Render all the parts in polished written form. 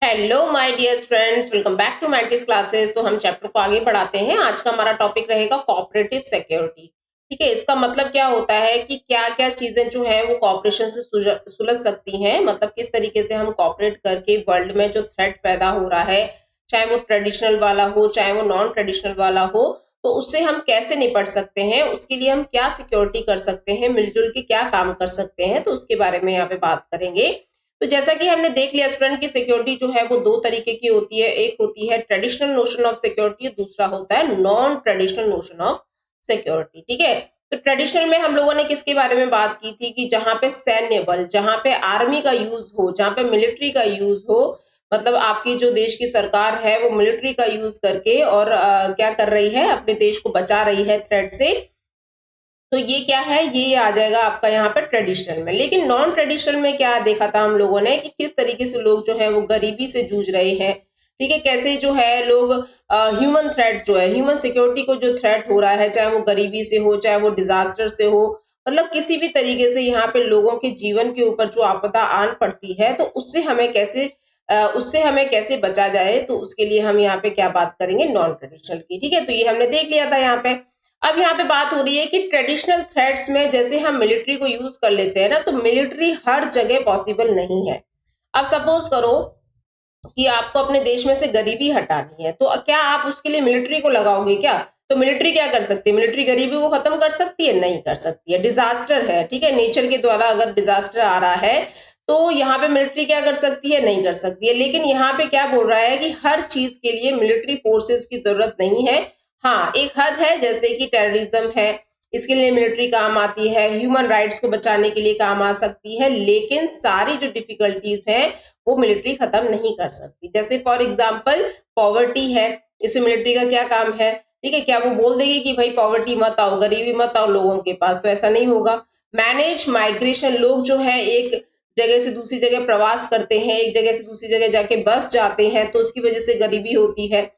Hello my dear friends, welcome back to मैटिस classes. तो हम चैप्टर को आगे बढ़ाते हैं। आज का हमारा टॉपिक रहेगा कोऑपरेटिव सिक्योरिटी। ठीक है, इसका मतलब क्या होता है कि क्या क्या चीजें जो है वो कोऑपरेशन से सुलझ सकती हैं। मतलब किस तरीके से हम कोऑपरेट करके वर्ल्ड में जो थ्रेट पैदा हो रहा है, चाहे वो ट्रेडिशनल वाला हो चाहे वो नॉन ट्रेडिशनल वाला हो, तो उससे हम कैसे निपट सकते हैं, उसके लिए हम क्या सिक्योरिटी कर सकते हैं, मिलजुल के क्या काम कर सकते हैं, तो उसके बारे में यहाँ पे बात करेंगे। तो जैसा कि हमने देख लिया स्टूडेंट की सिक्योरिटी जो है वो दो तरीके की होती है। एक होती है ट्रेडिशनल नोशन ऑफ सिक्योरिटी, दूसरा होता है non traditional notion of security. ठीक है, तो ट्रेडिशनल में हम लोगों ने किसके बारे में बात की थी कि जहां पे सैन्य बल, जहां पे आर्मी का यूज हो, जहां पे मिलिट्री का यूज हो, मतलब आपकी जो देश की सरकार है वो मिलिट्री का यूज करके और क्या कर रही है, अपने देश को बचा रही है थ्रेट से। तो ये क्या है, ये आ जाएगा आपका यहाँ पे ट्रेडिशनल में। लेकिन नॉन ट्रेडिशनल में क्या देखा था हम लोगों ने कि किस तरीके से लोग जो है वो गरीबी से जूझ रहे हैं। ठीक है, कैसे जो है लोग ह्यूमन थ्रेट जो है, ह्यूमन सिक्योरिटी को जो थ्रेट हो रहा है, चाहे वो गरीबी से हो चाहे वो डिजास्टर से हो, मतलब किसी भी तरीके से यहाँ पे लोगों के जीवन के ऊपर जो आपदा आन पड़ती है, तो उससे हमें कैसे बचा जाए, तो उसके लिए हम यहाँ पे क्या बात करेंगे, नॉन ट्रेडिशनल की। ठीक है, तो ये हमने देख लिया था यहाँ पे। अब यहाँ पे बात हो रही है कि ट्रेडिशनल थ्रेट्स में जैसे हम मिलिट्री को यूज कर लेते हैं ना, तो मिलिट्री हर जगह पॉसिबल नहीं है। अब सपोज करो कि आपको अपने देश में से गरीबी हटानी है, तो क्या आप उसके लिए मिलिट्री को लगाओगे क्या? तो मिलिट्री क्या कर सकती है? मिलिट्री गरीबी को खत्म कर सकती है? नहीं कर सकती है। डिजास्टर है, ठीक है, नेचर के द्वारा अगर डिजास्टर आ रहा है, तो यहाँ पे मिलिट्री क्या कर सकती है? नहीं कर सकती है। लेकिन यहाँ पे क्या बोल रहा है कि हर चीज के लिए मिलिट्री फोर्सेस की जरूरत नहीं है। हाँ, एक हद है, जैसे कि टेररिज्म है, इसके लिए मिलिट्री काम आती है, ह्यूमन राइट्स को बचाने के लिए काम आ सकती है, लेकिन सारी जो डिफिकल्टीज है वो मिलिट्री खत्म नहीं कर सकती। जैसे फॉर एग्जाम्पल पॉवर्टी है, इसमें मिलिट्री का क्या काम है? ठीक है, क्या वो बोल देगी कि भाई पॉवर्टी मत आओ, गरीबी मत आओ लोगों के पास? तो ऐसा नहीं होगा। मैनेज माइग्रेशन, लोग जो है एक जगह से दूसरी जगह प्रवास करते हैं, एक जगह से दूसरी जगह जाके बस जाते हैं, तो उसकी वजह से गरीबी होती है।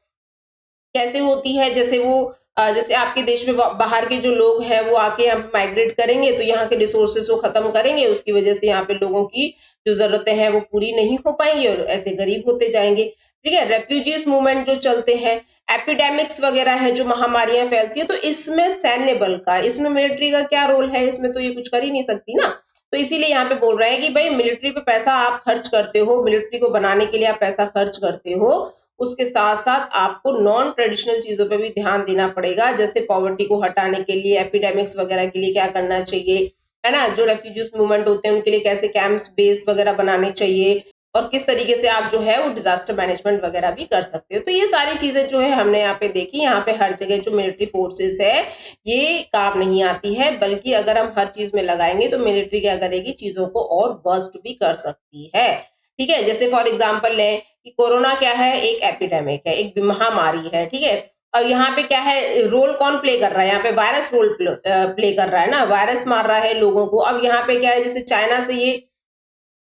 कैसे होती है? जैसे वो जैसे आपके देश में बाहर के जो लोग हैं वो आके यहाँ माइग्रेट करेंगे, तो यहाँ के रिसोर्सेस को खत्म करेंगे, उसकी वजह से यहाँ पे लोगों की जो जरूरतें हैं वो पूरी नहीं हो पाएंगी और ऐसे गरीब होते जाएंगे। ठीक है, रेफ्यूजीज मूवमेंट जो चलते हैं, एपिडेमिक्स वगैरह है, जो महामारियां फैलती है, तो इसमें सैन्य बल का, इसमें मिलिट्री का क्या रोल है? इसमें तो ये कुछ कर ही नहीं सकती ना। तो इसीलिए यहाँ पे बोल रहे हैं कि भाई मिलिट्री पे पैसा आप खर्च करते हो, मिलिट्री को बनाने के लिए आप पैसा खर्च करते हो, उसके साथ साथ आपको नॉन ट्रेडिशनल चीजों पे भी ध्यान देना पड़ेगा। जैसे पॉवर्टी को हटाने के लिए, एपिडेमिक्स वगैरह के लिए क्या करना चाहिए, है ना, जो रेफ्यूजीज मूवमेंट होते हैं उनके लिए कैसे कैंप्स बेस वगैरह बनाने चाहिए, और किस तरीके से आप जो है वो डिजास्टर मैनेजमेंट वगैरह भी कर सकते हो। तो ये सारी चीजें जो है हमने यहाँ पे देखी। यहाँ पे हर जगह जो मिलिट्री फोर्सेस है ये काम नहीं आती है, बल्कि अगर हम हर चीज में लगाएंगे तो मिलिट्री क्या करेगी, चीजों को और वर्स्ट भी कर सकती है। ठीक है, जैसे फॉर एग्जाम्पल लें कि कोरोना क्या है, एक एपिडेमिक है, एक महामारी है। ठीक है, अब यहाँ पे क्या है, रोल कौन प्ले कर रहा है? यहाँ पे वायरस रोल प्ले कर रहा है ना, वायरस मार रहा है लोगों को। अब यहाँ पे क्या है, जैसे चाइना से ये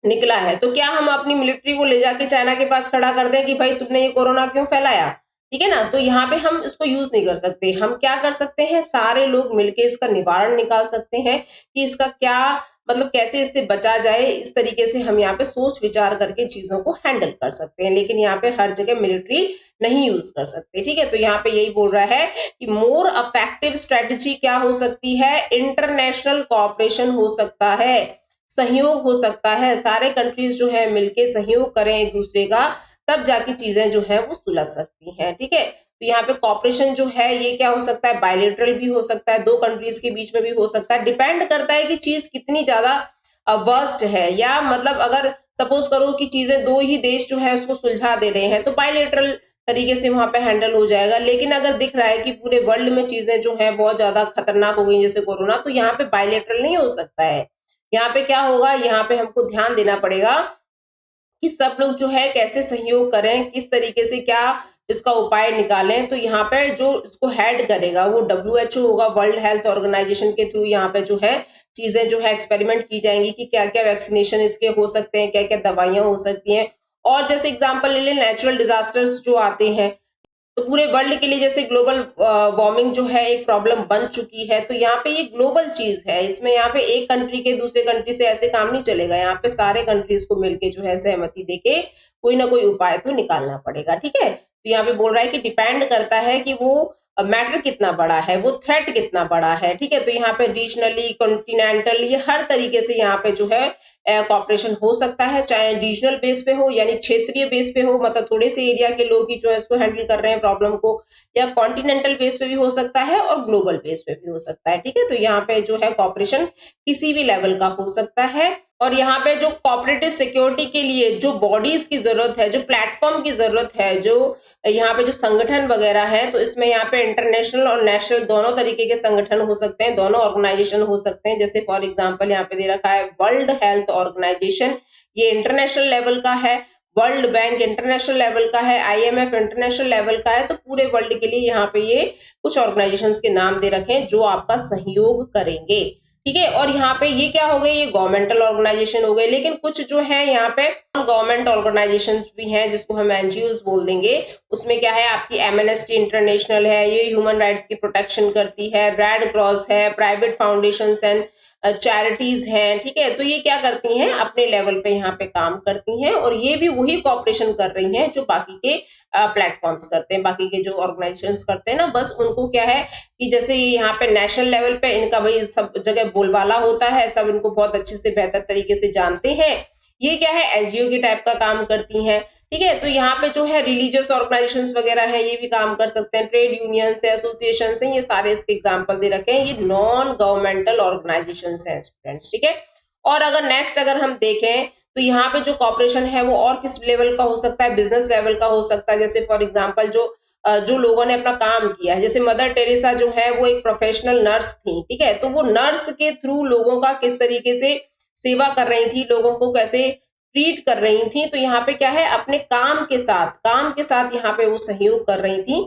निकला है, तो क्या हम अपनी मिलिट्री को ले जाके चाइना के पास खड़ा कर दें कि भाई तुमने ये कोरोना क्यों फैलाया? ठीक है ना, तो यहाँ पे हम इसको यूज नहीं कर सकते। हम क्या कर सकते हैं, सारे लोग मिलके इसका निवारण निकाल सकते हैं कि इसका क्या मतलब, कैसे इससे बचा जाए। इस तरीके से हम यहाँ पे सोच विचार करके चीजों को हैंडल कर सकते हैं, लेकिन यहाँ पे हर जगह मिलिट्री नहीं यूज कर सकते। ठीक है, तो यहाँ पे यही बोल रहा है कि मोर इफेक्टिव स्ट्रेटेजी क्या हो सकती है, इंटरनेशनल कोऑपरेशन हो सकता है, सहयोग हो सकता है। सारे कंट्रीज जो है मिलके सहयोग करें एक दूसरे का, तब जाके चीजें जो है वो सुलझ सकती हैं। ठीक है, तो यहाँ पे कॉपरेशन जो है ये क्या हो सकता है, बायलेटरल भी हो सकता है, दो कंट्रीज के बीच में भी हो सकता है। डिपेंड करता है कि चीज कितनी ज्यादा वर्स्ट है, या मतलब अगर सपोज करो कि चीजें दो ही देश जो है उसको सुलझा दे रहे हैं, तो बायलेटरल तरीके से वहां पे हैंडल हो जाएगा। लेकिन अगर दिख रहा है कि पूरे वर्ल्ड में चीजें जो है बहुत ज्यादा खतरनाक हो गई जैसे कोरोना, तो यहाँ पे बायलेटरल नहीं हो सकता है। यहाँ पे क्या होगा, यहाँ पे हमको ध्यान देना पड़ेगा कि सब लोग जो है कैसे सहयोग करें, किस तरीके से क्या इसका उपाय निकालें। तो यहाँ पे जो इसको हेड करेगा वो WHO होगा, वर्ल्ड हेल्थ ऑर्गेनाइजेशन के थ्रू यहाँ पे जो है चीजें जो है एक्सपेरिमेंट की जाएंगी कि क्या क्या वैक्सीनेशन इसके हो सकते हैं, क्या क्या दवाइयां हो सकती हैं। और जैसे एग्जाम्पल ले लें, नेचुरल डिजास्टर्स जो आते हैं, तो पूरे वर्ल्ड के लिए जैसे ग्लोबल वार्मिंग जो है एक प्रॉब्लम बन चुकी है, तो यहाँ पे ये ग्लोबल चीज है। इसमें यहाँ पे एक कंट्री के दूसरे कंट्री से ऐसे काम नहीं चलेगा, यहाँ पे सारे कंट्रीज को मिलके जो है सहमति देके कोई ना कोई उपाय तो निकालना पड़ेगा। ठीक है, तो यहाँ पे बोल रहा है कि डिपेंड करता है कि वो मैटर कितना बड़ा है, वो थ्रेट कितना बड़ा है। ठीक है, तो यहाँ पे रीजनली, कॉन्टिनेंटल, ये हर तरीके से यहाँ पे जो है कॉपरेशन हो सकता है, चाहे रीजनल बेस पे हो यानी क्षेत्रीय बेस पे हो, मतलब थोड़े से एरिया के लोग ही जो है इसको हैंडल कर रहे हैं प्रॉब्लम को, या कॉन्टिनेंटल बेस पे भी हो सकता है और ग्लोबल बेस पे भी हो सकता है। ठीक है, तो यहाँ पे जो है कॉपरेशन किसी भी लेवल का हो सकता है। और यहाँ पे जो कोऑपरेटिव सिक्योरिटी के लिए जो बॉडीज की जरूरत है, जो प्लेटफॉर्म की जरूरत है, जो यहाँ पे जो संगठन वगैरह है, तो इसमें यहाँ पे इंटरनेशनल और नेशनल दोनों तरीके के संगठन हो सकते हैं, दोनों ऑर्गेनाइजेशन हो सकते हैं। जैसे फॉर एग्जांपल यहाँ पे दे रखा है वर्ल्ड हेल्थ ऑर्गेनाइजेशन, ये इंटरनेशनल लेवल का है। वर्ल्ड बैंक इंटरनेशनल लेवल का है, IMF इंटरनेशनल लेवल का है। तो पूरे वर्ल्ड के लिए यहाँ पे ये कुछ ऑर्गेनाइजेशंस के नाम दे रखे हैं जो आपका सहयोग करेंगे। ठीक है, और यहाँ पे ये क्या हो गए, ये गवर्नमेंटल ऑर्गेनाइजेशन हो गए। लेकिन कुछ जो है यहाँ पे गवर्नमेंट ऑर्गेनाइजेशन भी हैं जिसको हम NGOs बोल देंगे। उसमें क्या है, आपकी एमनेस्टी इंटरनेशनल है, ये ह्यूमन राइट्स की प्रोटेक्शन करती है। रेड क्रॉस है, प्राइवेट फाउंडेशंस एंड चैरिटीज हैं। ठीक है, तो ये क्या करती हैं, अपने लेवल पे यहाँ पे काम करती हैं, और ये भी वही कॉपरेशन कर रही हैं जो बाकी के प्लेटफॉर्म्स करते हैं, बाकी के जो ऑर्गेनाइजेशंस करते हैं ना। बस उनको क्या है कि जैसे ये यहाँ पे नेशनल लेवल पे इनका भाई सब जगह बोलबाला होता है, सब इनको बहुत अच्छे से बेहतर तरीके से जानते हैं। ये क्या है, NGO की टाइप का काम करती हैं। ठीक है, तो यहाँ पे जो है रिलीजियस ऑर्गेनाइजेशंस वगैरह है, ये भी काम कर सकते हैं। ट्रेड यूनियंस है, एसोसिएशन है, ये सारे इसके एग्जांपल दे रखे हैं। ये नॉन गवर्नमेंटल ऑर्गेनाइजेशंस हैं स्टूडेंट्स। ठीक है, और अगर नेक्स्ट अगर हम देखें तो यहाँ पे जो कॉपरेशन है वो और किस लेवल का हो सकता है, बिजनेस लेवल का हो सकता है। जैसे फॉर एग्जाम्पल जो लोगों ने अपना काम किया है, जैसे मदर टेरेसा जो है वो एक प्रोफेशनल नर्स थी। ठीक है, तो वो नर्स के थ्रू लोगों का किस तरीके से सेवा कर रही थी, लोगों को कैसे ट्रीट कर रही थी। तो यहाँ पे क्या है, अपने काम के साथ यहाँ पे वो सहयोग कर रही थी।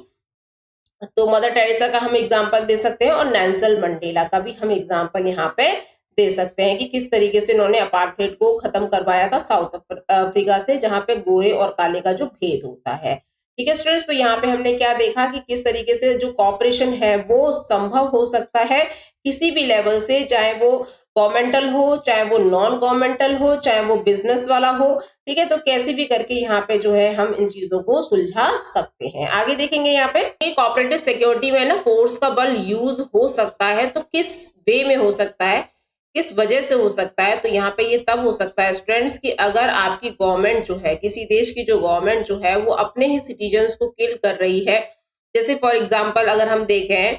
तो मदर टेरेसा का हम एग्जाम्पल दे सकते हैं, और नेल्सन मंडेला का भी हम एग्जाम्पल यहाँ पे दे सकते हैं कि किस तरीके से उन्होंने अपार्थाइड को खत्म करवाया था साउथ अफ्रीका से, जहां पे गोरे और काले का जो भेद होता है। ठीक है स्टूडेंट्स, तो यहाँ पे हमने क्या देखा कि किस तरीके से जो कॉपरेशन है वो संभव हो सकता है किसी भी लेवल से, चाहे वो गवर्नमेंटल हो, चाहे वो नॉन गवर्नमेंटल हो, चाहे वो बिजनेस वाला हो। ठीक है, तो कैसे भी करके यहाँ पे जो है हम इन चीजों को सुलझा सकते हैं। आगे देखेंगे यहाँ पे कोऑपरेटिव सिक्योरिटी में ना फोर्स का बल यूज हो सकता है, तो किस वे में हो सकता है, किस वजह से हो सकता है। तो यहाँ पे ये तब हो सकता है स्टूडेंट्स कि अगर आपकी गवर्नमेंट जो है, किसी देश की जो गवर्नमेंट जो है वो अपने ही सिटीजन्स को किल कर रही है। जैसे फॉर एग्जाम्पल अगर हम देखें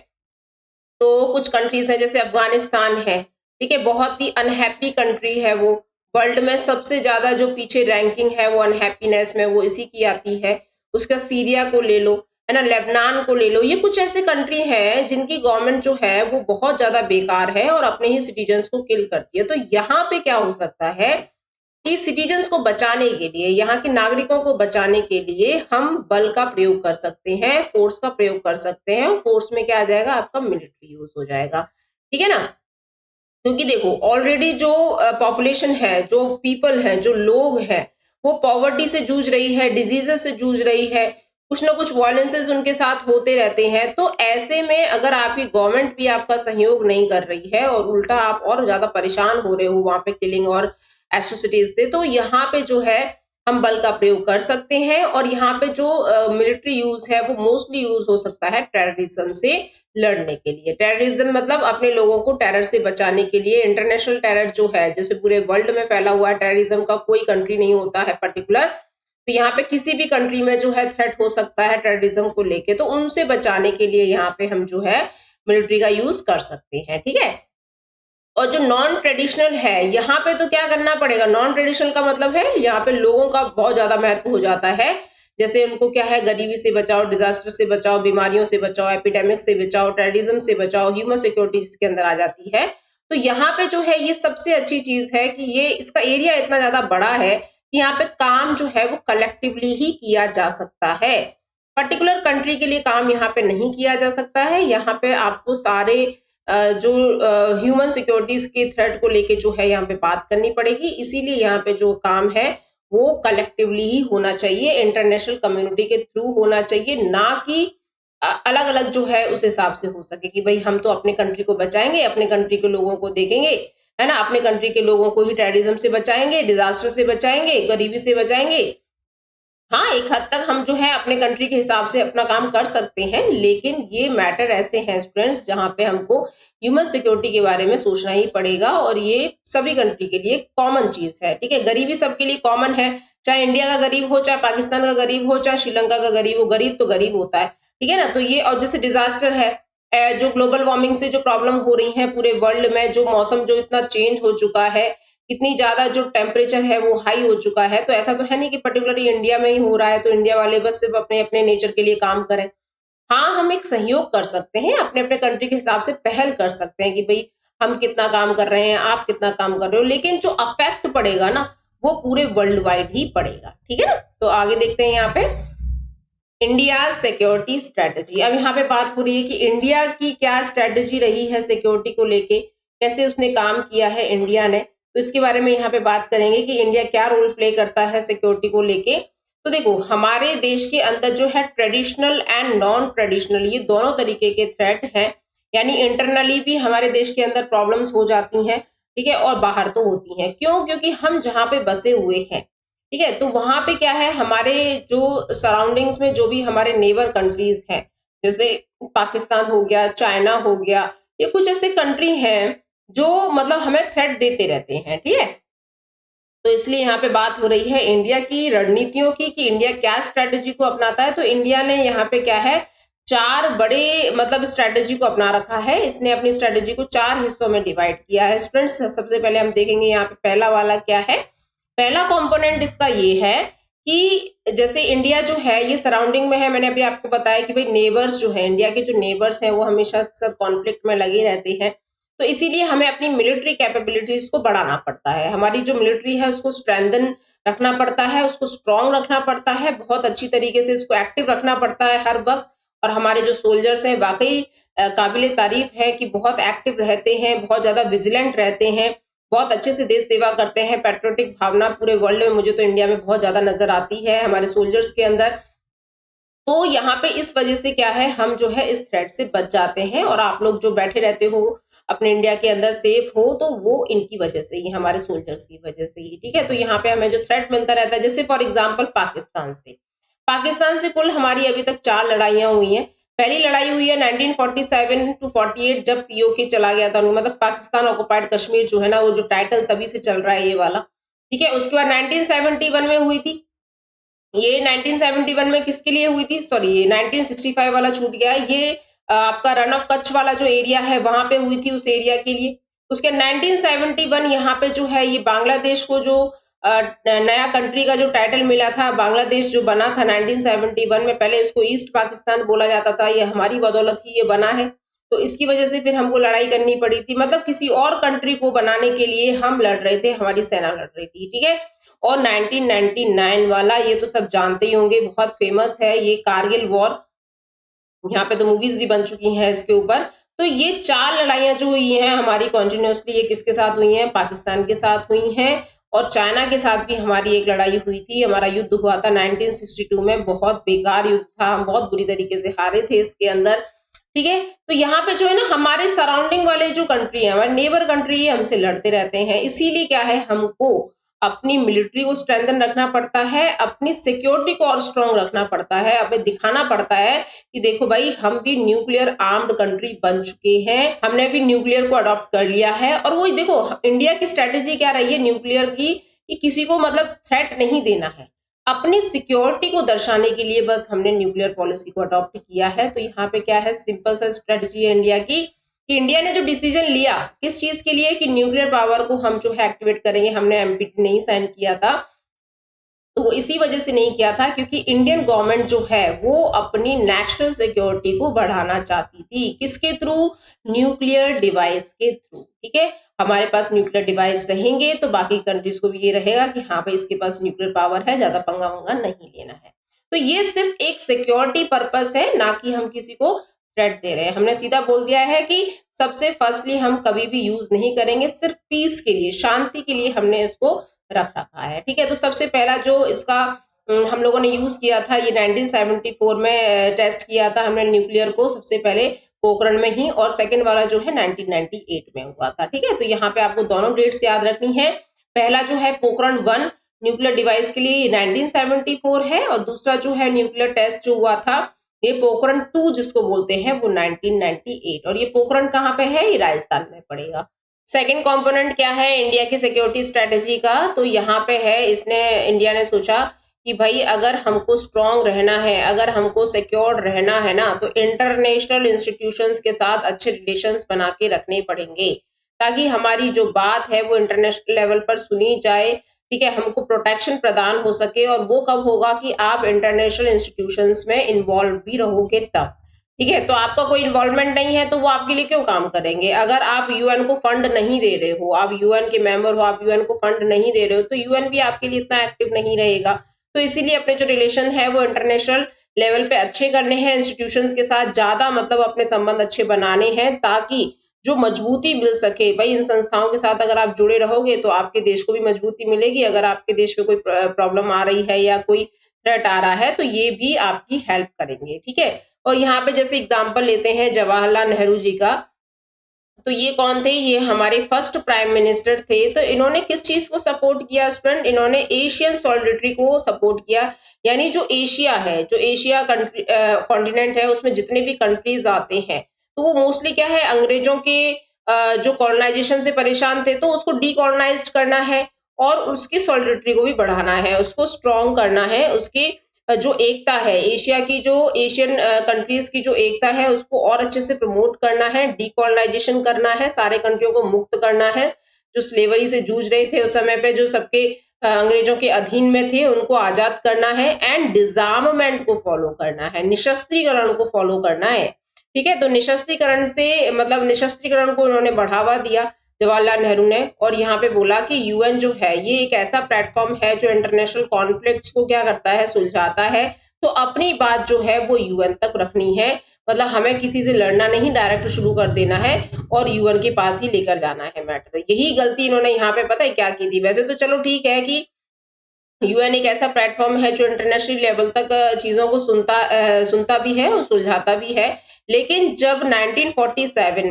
तो कुछ कंट्रीज है, जैसे अफगानिस्तान है। ठीक है, बहुत ही अनहैप्पी कंट्री है वो। वर्ल्ड में सबसे ज्यादा जो पीछे रैंकिंग है वो अनहैप्पीनेस में, वो इसी की आती है। उसका सीरिया को ले लो, है ना, लेबनान को ले लो। ये कुछ ऐसे कंट्री है जिनकी गवर्नमेंट जो है वो बहुत ज्यादा बेकार है और अपने ही सिटीजन्स को किल करती है। तो यहाँ पे क्या हो सकता है कि सिटीजन्स को बचाने के लिए, यहाँ के नागरिकों को बचाने के लिए हम बल का प्रयोग कर सकते हैं, फोर्स का प्रयोग कर सकते हैं। फोर्स में क्या आ जाएगा, आपका मिलिट्री यूज हो जाएगा। ठीक है ना, क्योंकि देखो ऑलरेडी जो पॉपुलेशन है, जो पीपल है, जो लोग हैं, वो पॉवर्टी से जूझ रही है, डिजीजेस से जूझ रही है, कुछ ना कुछ वायलेंसेस उनके साथ होते रहते हैं। तो ऐसे में अगर आपकी गवर्नमेंट भी आपका सहयोग नहीं कर रही है और उल्टा आप और ज्यादा परेशान हो रहे हो वहां पे किलिंग और एट्रोसिटीज से, तो यहाँ पे जो है हम बल का प्रयोग कर सकते हैं। और यहाँ पे जो मिलिट्री यूज है वो मोस्टली यूज हो सकता है टेररिज्म से लड़ने के लिए। टेररिज्म मतलब अपने लोगों को टेरर से बचाने के लिए। इंटरनेशनल टेरर जो है, जैसे पूरे वर्ल्ड में फैला हुआ है, टेररिज्म का कोई कंट्री नहीं होता है पर्टिकुलर। तो यहाँ पे किसी भी कंट्री में जो है थ्रेट हो सकता है टेररिज्म को लेके, तो उनसे बचाने के लिए यहाँ पे हम जो है मिलिट्री का यूज कर सकते हैं। ठीक है, और जो नॉन ट्रेडिशनल है, यहाँ पे तो क्या करना पड़ेगा, नॉन ट्रेडिशनल का मतलब है यहाँ पे लोगों का बहुत ज्यादा महत्व हो जाता है। जैसे उनको क्या है, गरीबी से बचाओ, डिजास्टर से बचाओ, बीमारियों से बचाओ, एपिडेमिक से बचाओ, टेररिज्म से बचाओ, ह्यूमन सिक्योरिटी जिसके अंदर आ जाती है। तो यहाँ पे जो है ये सबसे अच्छी चीज है कि ये इसका एरिया इतना ज्यादा बड़ा है कि यहाँ पे काम जो है वो कलेक्टिवली ही किया जा सकता है। पर्टिकुलर कंट्री के लिए काम यहाँ पे नहीं किया जा सकता है। यहाँ पे आपको सारे जो ह्यूमन सिक्योरिटीज के थ्रेट को लेके जो है यहाँ पे बात करनी पड़ेगी। इसीलिए यहाँ पे जो काम है वो कलेक्टिवली ही होना चाहिए, इंटरनेशनल कम्युनिटी के थ्रू होना चाहिए, ना कि अलग अलग जो है उस हिसाब से हो सके कि भाई हम तो अपने कंट्री को बचाएंगे, अपने कंट्री के लोगों को देखेंगे, है ना, अपने कंट्री के लोगों को ही टेररिज्म से बचाएंगे, डिजास्टर से बचाएंगे, गरीबी से बचाएंगे। हाँ, एक हद तक हम जो है अपने कंट्री के हिसाब से अपना काम कर सकते हैं, लेकिन ये मैटर ऐसे हैं स्टूडेंट्स जहाँ पे हमको ह्यूमन सिक्योरिटी के बारे में सोचना ही पड़ेगा और ये सभी कंट्री के लिए कॉमन चीज है। ठीक है, गरीबी सबके लिए कॉमन है, चाहे इंडिया का गरीब हो, चाहे पाकिस्तान का गरीब हो, चाहे श्रीलंका का गरीब हो, गरीब तो गरीब होता है। ठीक है ना, तो ये और जैसे डिजास्टर है, जो ग्लोबल वार्मिंग से जो प्रॉब्लम हो रही है पूरे वर्ल्ड में, जो मौसम जो इतना चेंज हो चुका है, इतनी ज्यादा जो टेम्परेचर है वो हाई हो चुका है, तो ऐसा तो है नहीं कि पर्टिकुलरली इंडिया में ही हो रहा है तो इंडिया वाले बस सिर्फ अपने अपने नेचर के लिए काम करें। हाँ, हम एक सहयोग कर सकते हैं, अपने अपने कंट्री के हिसाब से पहल कर सकते हैं कि भाई हम कितना काम कर रहे हैं, आप कितना काम कर रहे हो, लेकिन जो अफेक्ट पड़ेगा ना वो पूरे वर्ल्ड वाइड ही पड़ेगा। ठीक है ना, तो आगे देखते हैं यहाँ पे इंडिया सिक्योरिटी स्ट्रेटजी। अब यहाँ पे बात हो रही है कि इंडिया की क्या स्ट्रेटजी रही है सिक्योरिटी को लेके, कैसे उसने काम किया है इंडिया ने, तो इसके बारे में यहाँ पे बात करेंगे कि इंडिया क्या रोल प्ले करता है सिक्योरिटी को लेके। तो देखो, हमारे देश के अंदर जो है ट्रेडिशनल एंड नॉन ट्रेडिशनल ये दोनों तरीके के थ्रेट हैं, यानी इंटरनली भी हमारे देश के अंदर प्रॉब्लम्स हो जाती हैं, ठीक है, और बाहर तो होती हैं। क्यों? क्योंकि हम जहाँ पे बसे हुए हैं, ठीक है, तो वहां पे क्या है, हमारे जो सराउंडिंग्स में जो भी हमारे नेबर कंट्रीज हैं, जैसे पाकिस्तान हो गया, चाइना हो गया, ये कुछ ऐसे कंट्री हैं जो मतलब हमें थ्रेट देते रहते हैं। ठीक है, तो इसलिए यहाँ पे बात हो रही है इंडिया की रणनीतियों की कि इंडिया क्या स्ट्रेटेजी को अपनाता है। तो इंडिया ने यहाँ पे क्या है, चार बड़े मतलब स्ट्रेटेजी को अपना रखा है। इसने अपनी स्ट्रेटेजी को चार हिस्सों में डिवाइड किया है। स्टूडेंट्स, सबसे पहले हम देखेंगे यहाँ पे पहला वाला क्या है। पहला कंपोनेंट इसका ये है कि जैसे इंडिया जो है ये सराउंडिंग में है, मैंने अभी आपको बताया कि भाई नेबर्स जो है, इंडिया के जो नेबर्स हैं वो हमेशा साथ कॉन्फ्लिक्ट में लगे रहते हैं, तो इसीलिए हमें अपनी मिलिट्री कैपेबिलिटीज को बढ़ाना पड़ता है। हमारी जो मिलिट्री है उसको स्ट्रेंथन रखना पड़ता है, उसको स्ट्रांग रखना पड़ता है, बहुत अच्छी तरीके से इसको एक्टिव रखना पड़ता है हर वक्त। और हमारे जो सोल्जर्स हैं वाकई काबिले तारीफ है कि बहुत एक्टिव रहते हैं, बहुत ज्यादा विजिलेंट रहते हैं, बहुत अच्छे से देश सेवा करते हैं। पेट्रियोटिक भावना पूरे वर्ल्ड में, मुझे तो इंडिया में बहुत ज्यादा नजर आती है हमारे सोल्जर्स के अंदर। तो यहाँ पे इस वजह से क्या है, हम जो है इस थ्रेट से बच जाते हैं, और आप लोग जो बैठे रहते हो अपने इंडिया के अंदर सेफ हो, तो वो इनकी वजह से ही, हमारे सोल्जर्स की वजह से ही। ठीक है, तो यहाँ पे हमें जो थ्रेट मिलता रहता है, जैसे फॉर एग्जाम्पल पाकिस्तान से कुल हमारी अभी तक 4 लड़ाइयां हुई हैं। पहली लड़ाई हुई है 1947 टू 48, जब पीओके चला गया था, मतलब पाकिस्तान ऑक्युपाइड कश्मीर जो है ना, वो जो टाइटल तभी से चल रहा है ये वाला। ठीक है, उसके बाद 1971 में हुई थी, ये 1971 में किसके लिए हुई थी, सॉरी ये 1965 वाला छूट गया, ये आपका रन ऑफ कच्छ वाला जो एरिया है वहां पे हुई थी, उस एरिया के लिए। उसके 1971 यहाँ पे जो है ये बांग्लादेश को जो नया कंट्री का जो टाइटल मिला था, बांग्लादेश जो बना था 1971 में, पहले इसको ईस्ट पाकिस्तान बोला जाता था, ये हमारी बदौलत ही ये बना है। तो इसकी वजह से फिर हमको लड़ाई करनी पड़ी थी, मतलब किसी और कंट्री को बनाने के लिए हम लड़ रहे थे, हमारी सेना लड़ रही थी। ठीक है, और 1999 वाला ये तो सब जानते ही होंगे, बहुत फेमस है ये कारगिल वॉर, यहाँ पे तो मूवीज भी बन चुकी हैं इसके ऊपर। तो ये 4 लड़ाइयां जो हुई हैं हमारी कंटिन्यूअसली, ये किसके साथ हुई हैं, पाकिस्तान के साथ हुई हैं, और चाइना के साथ भी हमारी एक लड़ाई हुई थी। हमारा युद्ध हुआ था 1962 में, बहुत बेकार युद्ध था, हम बहुत बुरी तरीके से हारे थे इसके अंदर। ठीक है, तो यहाँ पे जो है ना, हमारे सराउंडिंग वाले जो कंट्री है, हमारे नेबर कंट्री, हमसे लड़ते रहते हैं। इसीलिए क्या है, हमको अपनी मिलिट्री को स्ट्रेंथन रखना पड़ता है, अपनी सिक्योरिटी को और स्ट्रांग रखना पड़ता है, हमें दिखाना पड़ता है कि देखो भाई, हम भी न्यूक्लियर आर्म्ड कंट्री बन चुके हैं, हमने भी न्यूक्लियर को अडॉप्ट कर लिया है। और वही देखो, इंडिया की स्ट्रेटेजी क्या रही है न्यूक्लियर की, कि किसी को मतलब थ्रेट नहीं देना है, अपनी सिक्योरिटी को दर्शाने के लिए बस हमने न्यूक्लियर पॉलिसी को अडॉप्ट किया है। तो यहाँ पे क्या है, सिंपल सा स्ट्रेटजी है इंडिया की, कि इंडिया ने जो डिसीजन लिया किस चीज के लिए, कि न्यूक्लियर पावर को हम जो है एक्टिवेट करेंगे, हमने एमपीटी नहीं साइन किया था, तो वो इसी वजह से नहीं किया था क्योंकि इंडियन गवर्नमेंट जो है वो अपनी नेशनल सिक्योरिटी को बढ़ाना चाहती थी, किसके थ्रू, न्यूक्लियर डिवाइस के थ्रू। ठीक है, हमारे पास न्यूक्लियर डिवाइस रहेंगे तो बाकी कंट्रीज को भी ये रहेगा कि हाँ भाई, इसके पास न्यूक्लियर पावर है, ज्यादा पंगा वंगा नहीं लेना है। तो ये सिर्फ एक सिक्योरिटी पर्पस है, ना कि हम किसी को थ्रेट दे रहे हैं। हमने सीधा बोल दिया है कि सबसे फर्स्टली हम कभी भी यूज नहीं करेंगे, सिर्फ पीस के लिए, शांति के लिए हमने इसको रख रखा है। ठीक है, तो सबसे पहला जो इसका हम लोगों ने यूज किया था, ये 1974 में टेस्ट किया था हमने न्यूक्लियर को, सबसे पहले पोखरण में ही, और सेकंड वाला जो है 1998 में हुआ था। ठीक है, तो यहाँ पे आपको दोनों डेट्स याद रखनी है। पहला जो है पोखरण 1 न्यूक्लियर डिवाइस के लिए 1974 है, और दूसरा जो है न्यूक्लियर टेस्ट जो हुआ था ये पोखरण 2 जिसको बोलते हैं वो 1998, और ये पोखरण कहाँ पे है, ये राजस्थान में पड़ेगा। सेकंड कंपोनेंट क्या है इंडिया की सिक्योरिटी स्ट्रेटेजी का, तो यहाँ पे है इंडिया ने सोचा कि भाई अगर हमको स्ट्रांग रहना है, अगर हमको सिक्योर रहना है ना, तो इंटरनेशनल इंस्टीट्यूशंस के साथ अच्छे रिलेशंस बना के रखने पड़ेंगे, ताकि हमारी जो बात है वो इंटरनेशनल लेवल पर सुनी जाए, ठीक है, हमको प्रोटेक्शन प्रदान हो सके। और वो कब होगा कि आप इंटरनेशनल इंस्टीट्यूशंस में इन्वॉल्व भी रहोगे तब, ठीक है। तो आपका कोई इन्वॉल्वमेंट नहीं है तो वो आपके लिए क्यों काम करेंगे। अगर आप यूएन को फंड नहीं दे रहे हो, आप यूएन के मेंबर हो, आप यूएन को फंड नहीं दे रहे हो, तो यूएन भी आपके लिए इतना एक्टिव नहीं रहेगा। तो इसीलिए अपने जो रिलेशन है वो इंटरनेशनल लेवल पे अच्छे करने हैं, इंस्टीट्यूशंस के साथ ज्यादा मतलब अपने संबंध अच्छे बनाने हैं, ताकि जो मजबूती मिल सके। भाई इन संस्थाओं के साथ अगर आप जुड़े रहोगे तो आपके देश को भी मजबूती मिलेगी। अगर आपके देश में कोई प्रॉब्लम आ रही है या कोई थ्रेट आ रहा है तो ये भी आपकी हेल्प करेंगे, ठीक है। और यहाँ पे जैसे एग्जाम्पल लेते हैं जवाहरलाल नेहरू जी का, तो ये कौन थे, ये हमारे फर्स्ट प्राइम मिनिस्टर थे। तो इन्होंने किस चीज को सपोर्ट किया स्टूडेंट, इन्होंने एशियन सॉलिडरिटी को सपोर्ट किया। यानी जो एशिया है, जो एशिया कॉन्टिनेंट है, उसमें जितने भी कंट्रीज आते हैं तो वो मोस्टली क्या है, अंग्रेजों के जो कॉलोनाइजेशन से परेशान थे तो उसको डीकॉलोनाइज्ड करना है, और उसकी सॉलिडरिटी को भी बढ़ाना है, उसको स्ट्रॉन्ग करना है। उसकी जो एकता है, एशिया की जो एशियन कंट्रीज की जो एकता है उसको और अच्छे से प्रमोट करना है, डीकॉलोनाइजेशन करना है, सारे कंट्रियों को मुक्त करना है, जो स्लेवरी से जूझ रहे थे उस समय पे, जो सबके अंग्रेजों के अधीन में थे, उनको आजाद करना है, एंड डिजार्ममेंट को फॉलो करना है, निशस्त्रीकरण को फॉलो करना है, ठीक है। तो निशस्त्रीकरण से मतलब निशस्त्रीकरण को उन्होंने बढ़ावा दिया जवाहरलाल नेहरू ने, और यहाँ पे बोला कि यूएन जो है ये एक ऐसा प्लेटफॉर्म है जो इंटरनेशनल कॉन्फ्लिक्ट्स को क्या करता है, सुलझाता है। तो अपनी बात जो है वो यूएन तक रखनी है, मतलब हमें किसी से लड़ना नहीं, डायरेक्ट शुरू कर देना है और यूएन के पास ही लेकर जाना है मैटर। यही गलती इन्होंने यहाँ पे पता है क्या की थी। वैसे तो चलो ठीक है कि यूएन एक ऐसा प्लेटफॉर्म है जो इंटरनेशनल लेवल तक चीजों को सुनता भी है और सुलझाता भी है, लेकिन जब 1947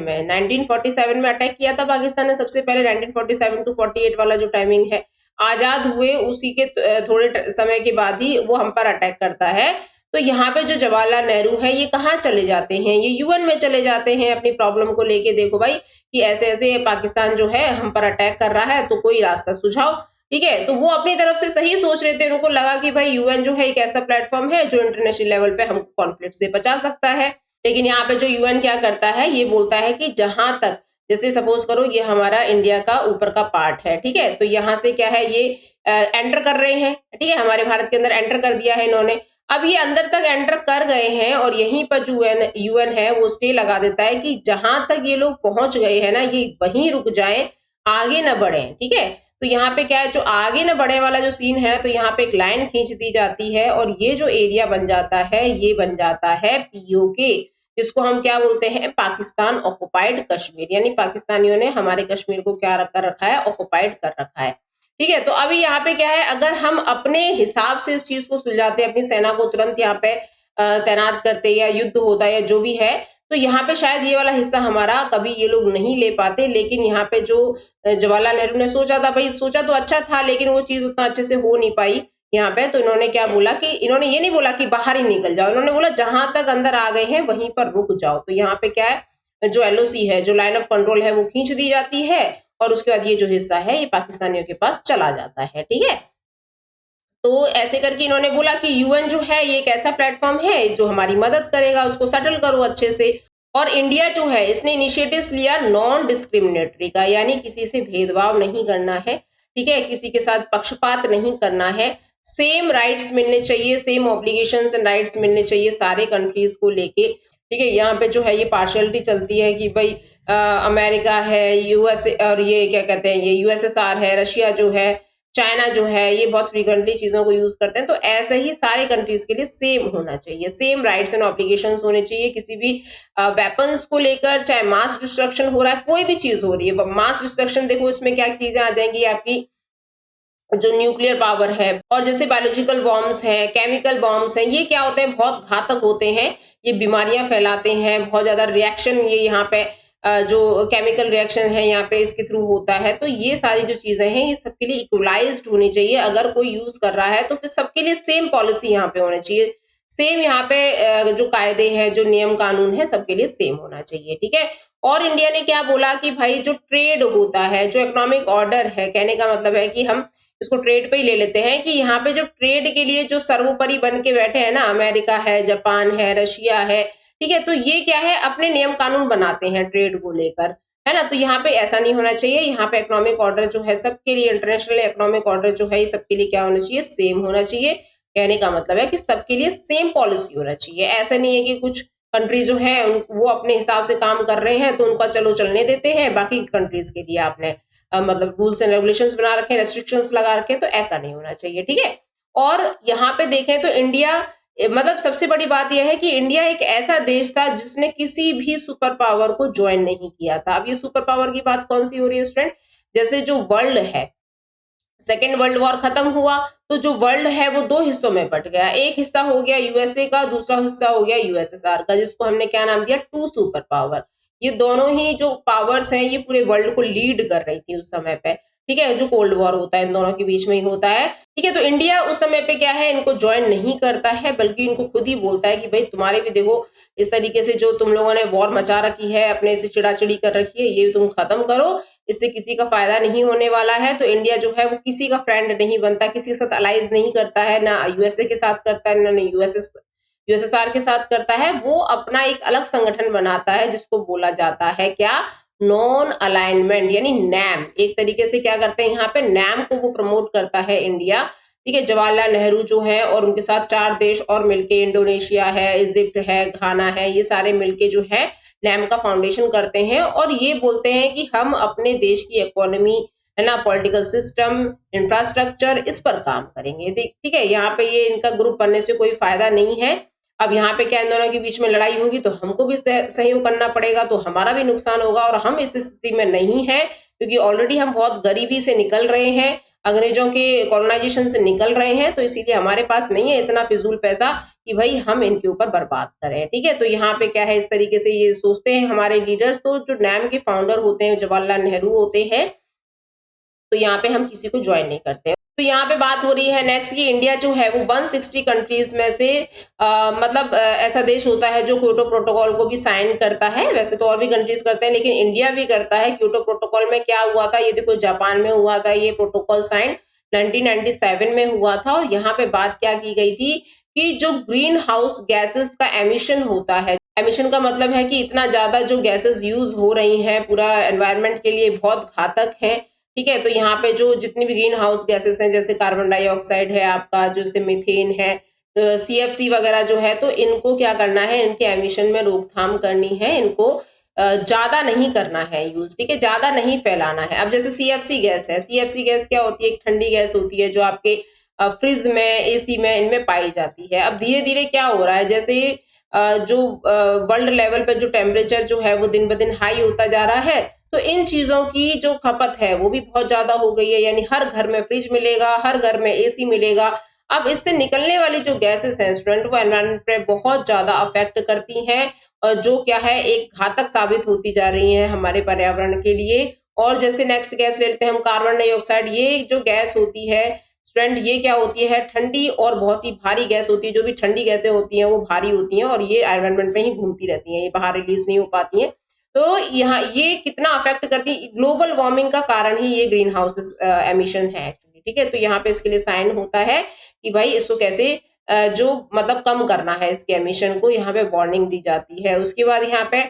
में अटैक किया था पाकिस्तान ने सबसे पहले, 1947 टू 48 वाला जो टाइमिंग है, आजाद हुए उसी के थोड़े समय के बाद ही वो हम पर अटैक करता है। तो यहाँ पे जो जवाहरलाल नेहरू है ये कहाँ चले जाते हैं, ये यूएन में चले जाते हैं अपनी प्रॉब्लम को लेके। देखो भाई कि ऐसे ऐसे पाकिस्तान जो है हम पर अटैक कर रहा है, तो कोई रास्ता सुझाओ, ठीक है। तो वो अपनी तरफ से सही सोच रहे थे, उनको लगा कि भाई यूएन जो है एक ऐसा प्लेटफॉर्म है जो इंटरनेशनल लेवल पे हमको कॉन्फ्लिक्ट से बचा सकता है। लेकिन यहाँ पे जो यूएन क्या करता है, ये बोलता है कि जहां तक, जैसे सपोज करो ये हमारा इंडिया का ऊपर का पार्ट है, ठीक है, तो यहाँ से क्या है ये एंटर कर रहे हैं, ठीक है, हमारे भारत के अंदर एंटर कर दिया है इन्होंने। अब ये अंदर तक एंटर कर गए हैं और यहीं पर जो यूएन है वो स्टे लगा देता है कि जहां तक ये लोग पहुंच गए हैं ना, ये वहीं रुक जाएं, आगे न बढ़े, ठीक है। तो यहाँ पे क्या है, जो आगे न बढ़े वाला जो सीन है, तो यहाँ पे एक लाइन खींच दी जाती है और ये जो एरिया बन जाता है ये बन जाता है पीओके, जिसको हम क्या बोलते हैं, पाकिस्तान ऑक्युपाइड कश्मीर। यानी पाकिस्तानियों ने हमारे कश्मीर को क्या कर रखा है, ऑक्युपाइड कर रखा है, ठीक है। तो अभी यहाँ पे क्या है, अगर हम अपने हिसाब से इस चीज को सुलझाते, अपनी सेना को तुरंत यहाँ पे तैनात करते या युद्ध होता या जो भी है, तो यहाँ पे शायद ये वाला हिस्सा हमारा कभी ये लोग नहीं ले पाते। लेकिन यहाँ पे जो जवाहरलाल नेहरू ने सोचा था, भाई सोचा तो अच्छा था लेकिन वो चीज उतना अच्छे से हो नहीं पाई यहाँ पे। तो इन्होंने क्या बोला कि इन्होंने ये नहीं बोला कि बाहर ही निकल जाओ, इन्होंने बोला जहां तक अंदर आ गए हैं वहीं पर रुक जाओ। तो यहाँ पे क्या है, जो एलओसी है, जो लाइन ऑफ कंट्रोल है, वो खींच दी जाती है और उसके बाद ये जो हिस्सा है ये पाकिस्तानियों के पास चला जाता है, ठीक है। तो ऐसे करके इन्होंने बोला कि यूएन जो है ये एक ऐसा प्लेटफॉर्म है जो हमारी मदद करेगा, उसको सेटल करो अच्छे से। और इंडिया जो है इसने इनिशिएटिव्स लिया नॉन डिस्क्रिमिनेटरी का, यानी किसी से भेदभाव नहीं करना है, ठीक है, किसी के साथ पक्षपात नहीं करना है, सेम राइट्स मिलने चाहिए, सेम ऑब्लिगेशंस एंड राइट्स मिलने चाहिए सारे कंट्रीज को लेके, ठीक है। यहाँ पे जो है ये पार्शियलिटी चलती है कि भाई अमेरिका है, यूएसए और ये क्या कहते हैं, ये यूएसएसआर है, रशिया जो है, चाइना जो है, ये बहुत फ्रीक्वेंटली चीजों को यूज करते हैं। तो ऐसे ही सारे कंट्रीज के लिए सेम होना चाहिए, सेम राइट्स एंड ऑब्लिगेशंस होने चाहिए। किसी भी वेपन्स को लेकर, चाहे मास डिस्ट्रक्शन हो रहा है, कोई भी चीज हो रही है, मास डिस्ट्रक्शन देखो इसमें क्या चीजें आ जाएंगी आपकी, जो न्यूक्लियर पावर है, और जैसे बायोलॉजिकल बॉम्ब्स हैं, केमिकल बॉम्ब्स हैं, ये क्या होते हैं, बहुत घातक होते हैं, ये बीमारियां फैलाते हैं, बहुत ज्यादा रिएक्शन ये यहाँ पे जो केमिकल रिएक्शन है यहाँ पे इसके थ्रू होता है। तो ये सारी जो चीजें हैं ये सबके लिए इक्वलाइज्ड होनी चाहिए। अगर कोई यूज कर रहा है तो फिर सबके लिए सेम पॉलिसी यहाँ पे होनी चाहिए, सेम यहाँ पे जो कायदे हैं, जो नियम कानून है, सबके लिए सेम होना चाहिए, ठीक है। और इंडिया ने क्या बोला कि भाई जो ट्रेड होता है, जो इकोनॉमिक ऑर्डर है, कहने का मतलब है कि हम इसको ट्रेड पे ही ले लेते हैं कि यहाँ पे जो ट्रेड के लिए जो सर्वोपरि बन के बैठे हैं ना, अमेरिका है, जापान है, रशिया है, ठीक है, तो ये क्या है, अपने नियम कानून बनाते हैं ट्रेड को लेकर, है ना। तो यहाँ पे ऐसा नहीं होना चाहिए। यहाँ पे इकोनॉमिक ऑर्डर जो है सबके लिए, इंटरनेशनल इकोनॉमिक ऑर्डर जो है सबके लिए क्या होना चाहिए, सेम होना चाहिए। कहने का मतलब है कि सबके लिए सेम पॉलिसी होना चाहिए। ऐसा नहीं है कि कुछ कंट्री जो है वो अपने हिसाब से काम कर रहे हैं तो उनका चलो चलने देते हैं, बाकी कंट्रीज के लिए आपने मतलब रूल्स एंड रेगुलेशंस बना रखे, रेस्ट्रिक्शंस लगा रखे, तो ऐसा नहीं होना चाहिए, ठीक है। और यहाँ पे देखें तो इंडिया, मतलब सबसे बड़ी बात यह है कि इंडिया एक ऐसा देश था जिसने किसी भी सुपर पावर को ज्वाइन नहीं किया था। अब ये सुपर पावर की बात कौन सी हो रही है स्टूडेंट, जैसे जो वर्ल्ड है, सेकेंड वर्ल्ड वॉर खत्म हुआ तो जो वर्ल्ड है वो दो हिस्सों में बट गया। एक हिस्सा हो गया यूएसए का, दूसरा हिस्सा हो गया यूएसएसआर का, जिसको हमने क्या नाम दिया, टू सुपर पावर। ये दोनों ही जो पावर्स हैं ये पूरे वर्ल्ड को लीड कर रही थी उस समय पे, ठीक है। जो कोल्ड वॉर होता है इन दोनों के बीच में ही होता है, ठीक है। तो इंडिया उस समय पे क्या है, इनको ज्वाइन नहीं करता है, बल्कि इनको खुद ही बोलता है कि भाई तुम्हारे भी देखो इस तरीके से जो तुम लोगों ने वॉर मचा रखी है, अपने से चिड़ाचिड़ी कर रखी है, ये तुम खत्म करो, इससे किसी का फायदा नहीं होने वाला है। तो इंडिया जो है वो किसी का फ्रेंड नहीं बनता, किसी के साथ अलाइज नहीं करता है, ना यूएसए के साथ करता है, ना यूएसएसआर के साथ करता है। वो अपना एक अलग संगठन बनाता है जिसको बोला जाता है क्या, नॉन अलाइनमेंट, यानी नैम। एक तरीके से क्या करते हैं यहाँ पे, नैम को वो प्रमोट करता है इंडिया, ठीक है। जवाहरलाल नेहरू जो है और उनके साथ 4 देश और मिलके, इंडोनेशिया है, इजिप्ट है, घाना है, ये सारे मिलके जो है नैम का फाउंडेशन करते हैं और ये बोलते हैं कि हम अपने देश की इकोनॉमी, है ना, पॉलिटिकल सिस्टम, इंफ्रास्ट्रक्चर, इस पर काम करेंगे, ठीक है। यहाँ पे ये इनका ग्रुप बनने से कोई फायदा नहीं है। अब यहाँ पे क्या इन दोनों के बीच में लड़ाई होगी तो हमको भी सहयोग करना पड़ेगा, तो हमारा भी नुकसान होगा और हम इस स्थिति में नहीं है, क्योंकि ऑलरेडी हम बहुत गरीबी से निकल रहे हैं, अंग्रेजों के कॉलोनाइजेशन से निकल रहे हैं, तो इसीलिए हमारे पास नहीं है इतना फिजूल पैसा कि भाई हम इनके ऊपर बर्बाद करें, ठीक है। तो यहाँ पे क्या है, इस तरीके से ये सोचते हैं हमारे लीडर्स। तो जो नैम के फाउंडर होते हैं जवाहरलाल नेहरू होते हैं, तो यहाँ पे हम किसी को ज्वाइन नहीं करते। तो यहाँ पे बात हो रही है नेक्स्ट की, इंडिया जो है वो 160 कंट्रीज में से मतलब ऐसा देश होता है जो क्योटो प्रोटोकॉल को भी साइन करता है। वैसे तो और भी कंट्रीज करते हैं लेकिन इंडिया भी करता है। क्योटो प्रोटोकॉल में क्या हुआ था, ये देखो जापान में हुआ था ये प्रोटोकॉल साइन 1997 में हुआ था। और यहाँ पे बात क्या की गई थी कि जो ग्रीन हाउस गैसेस का एमिशन होता है, एमिशन का मतलब है कि इतना ज्यादा जो गैसेस यूज हो रही हैं पूरा एनवायरनमेंट के लिए बहुत घातक है, ठीक है। तो यहाँ पे जो जितनी भी ग्रीन हाउस गैसेस हैं, जैसे कार्बन डाइऑक्साइड है आपका, जैसे मीथेन है, सीएफसी वगैरह जो है, तो इनको क्या करना है, इनके एमिशन में रोकथाम करनी है, इनको ज्यादा नहीं करना है यूज, ठीक है, ज्यादा नहीं फैलाना है। अब जैसे सीएफसी गैस है, सीएफसी गैस क्या होती है, एक ठंडी गैस होती है जो आपके फ्रिज में, एसी में, इनमें पाई जाती है। अब धीरे धीरे क्या हो रहा है, जैसे जो वर्ल्ड लेवल पे जो टेम्परेचर जो है वो दिन ब दिन हाई होता जा रहा है, तो इन चीजों की जो खपत है वो भी बहुत ज्यादा हो गई है, यानी हर घर में फ्रिज मिलेगा, हर घर में एसी मिलेगा। अब इससे निकलने वाली जो गैसेस हैं स्टूडेंट, वो एनवायरनमेंट पे बहुत ज्यादा अफेक्ट करती हैं और जो क्या है एक घातक साबित होती जा रही है हमारे पर्यावरण के लिए। और जैसे नेक्स्ट गैस लेते हैं हम, कार्बन डाइऑक्साइड। ये जो गैस होती है स्टूडेंट, ये क्या होती है, ठंडी और बहुत ही भारी गैस होती है। जो भी ठंडी गैसें होती हैं वो भारी होती हैं और ये एनवायरनमेंट में ही घूमती रहती हैं, ये बाहर रिलीज नहीं हो पाती हैं। तो यहाँ ये कितना अफेक्ट करती है, ग्लोबल वार्मिंग का कारण ही ये ग्रीन हाउस एमिशन है एक्चुअली, ठीक है। तो यहाँ पे इसके लिए साइन होता है कि भाई इसको कैसे जो मतलब कम करना है, इसके एमिशन को, यहाँ पे वार्निंग दी जाती है। उसके बाद यहाँ पे